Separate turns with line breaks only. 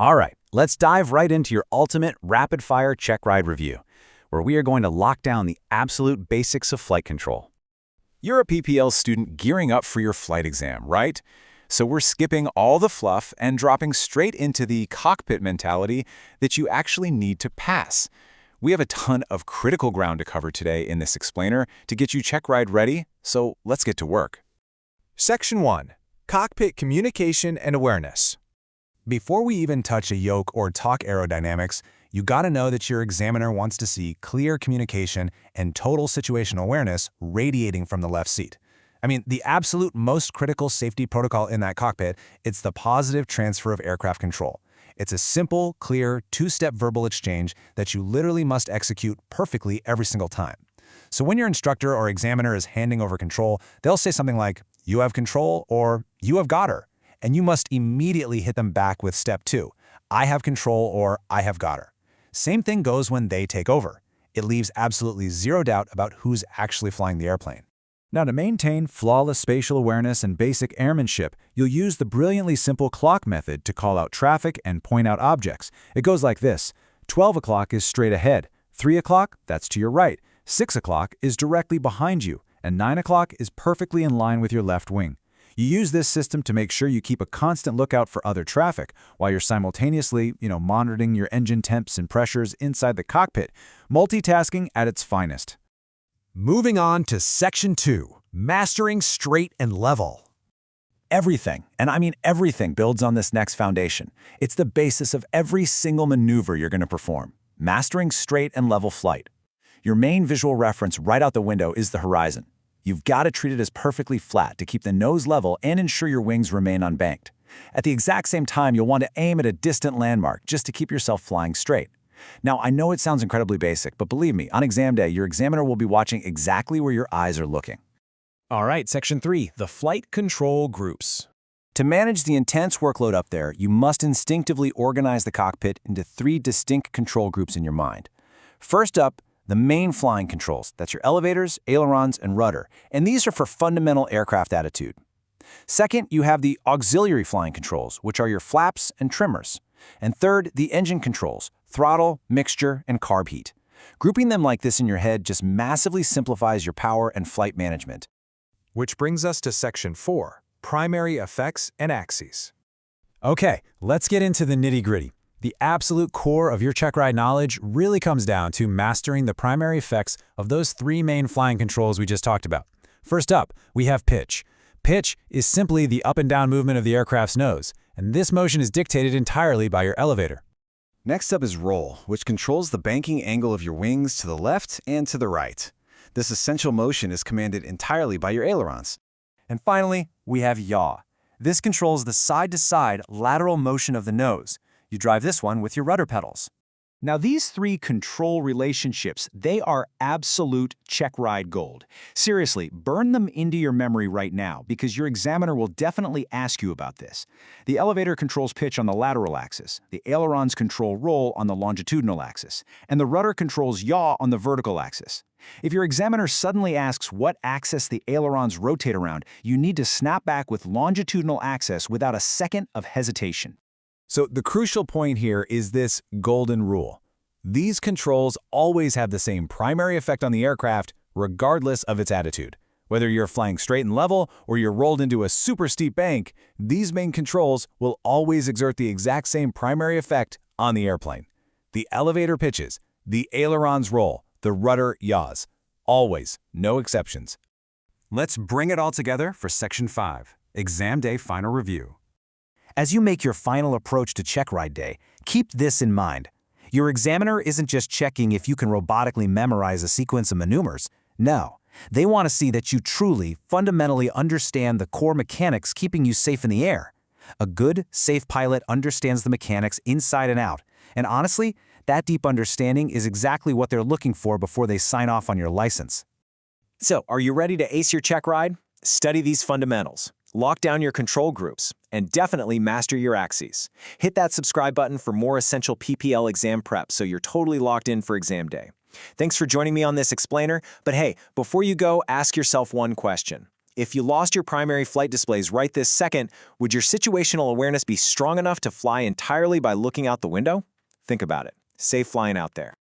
All right, let's dive right into your ultimate rapid-fire check ride review, where we are going to lock down the absolute basics of flight control. You're a PPL student gearing up for your flight exam, right? So we're skipping all the fluff and dropping straight into the cockpit mentality that you actually need to pass. We have a ton of critical ground to cover today in this explainer to get you check ride ready, so let's get to work.
Section 1. Cockpit Communication and Awareness. Before we even touch a yoke or talk aerodynamics, you gotta know that your examiner wants to see clear communication and total situational awareness radiating from the left seat. I mean, the absolute most critical safety protocol in that cockpit, it's the positive transfer of aircraft control. It's a simple, clear, two-step verbal exchange that you literally must execute perfectly every single time. So when your instructor or examiner is handing over control, they'll say something like, "You have control," or "You have got her." And you must immediately hit them back with step 2, "I have control," or "I have got her." Same thing goes when they take over. It leaves absolutely zero doubt about who's actually flying the airplane.
Now, to maintain flawless spatial awareness and basic airmanship, you'll use the brilliantly simple clock method to call out traffic and point out objects. It goes like this. 12 o'clock is straight ahead. 3 o'clock, that's to your right. 6 o'clock is directly behind you. And 9 o'clock is perfectly in line with your left wing. You use this system to make sure you keep a constant lookout for other traffic while you're simultaneously, monitoring your engine temps and pressures inside the cockpit. Multitasking at its finest.
Moving on to Section 2. Mastering straight and level.
Everything, and I mean everything, builds on this next foundation. It's the basis of every single maneuver you're going to perform. Mastering straight and level flight. Your main visual reference right out the window is the horizon. You've got to treat it as perfectly flat to keep the nose level and ensure your wings remain unbanked. At the exact same time, you'll want to aim at a distant landmark just to keep yourself flying straight. Now, I know it sounds incredibly basic, but believe me, on exam day, your examiner will be watching exactly where your eyes are looking.
All right, Section 3, the flight control groups.
To manage the intense workload up there, you must instinctively organize the cockpit into 3 distinct control groups in your mind. First up, the main flying controls. That's your elevators, ailerons, and rudder. And these are for fundamental aircraft attitude. Second, you have the auxiliary flying controls, which are your flaps and trimmers. And third, the engine controls, throttle, mixture, and carb heat. Grouping them like this in your head just massively simplifies your power and flight management.
Which brings us to Section 4. Primary effects and axes.
Okay, let's get into the nitty-gritty. The absolute core of your check ride knowledge really comes down to mastering the primary effects of those 3 main flying controls we just talked about. First up, we have pitch. Pitch is simply the up and down movement of the aircraft's nose, and this motion is dictated entirely by your elevator.
Next up is roll, which controls the banking angle of your wings to the left and to the right. This essential motion is commanded entirely by your ailerons. And finally, we have yaw. This controls the side-to-side lateral motion of the nose. You drive this one with your rudder pedals. Now, these 3 control relationships, they are absolute check ride gold. Seriously, burn them into your memory right now because your examiner will definitely ask you about this. The elevator controls pitch on the lateral axis, the ailerons control roll on the longitudinal axis, and the rudder controls yaw on the vertical axis. If your examiner suddenly asks what axis the ailerons rotate around, you need to snap back with longitudinal axis without a second of hesitation.
So the crucial point here is this golden rule. These controls always have the same primary effect on the aircraft, regardless of its attitude. Whether you're flying straight and level or you're rolled into a super steep bank, these main controls will always exert the exact same primary effect on the airplane. The elevator pitches, the ailerons roll, the rudder yaws. Always, no exceptions.
Let's bring it all together for Section 5, Exam Day Final Review. As you make your final approach to check ride day, keep this in mind. Your examiner isn't just checking if you can robotically memorize a sequence of maneuvers. No, they want to see that you truly, fundamentally understand the core mechanics keeping you safe in the air. A good, safe pilot understands the mechanics inside and out. And honestly, that deep understanding is exactly what they're looking for before they sign off on your license.
So, are you ready to ace your check ride? Study these fundamentals. Lock down your control groups, and definitely master your axes. Hit that subscribe button for more essential PPL exam prep so you're totally locked in for exam day. Thanks for joining me on this explainer, but hey, before you go, ask yourself one question. If you lost your primary flight displays right this second, would your situational awareness be strong enough to fly entirely by looking out the window? Think about it. Safe flying out there.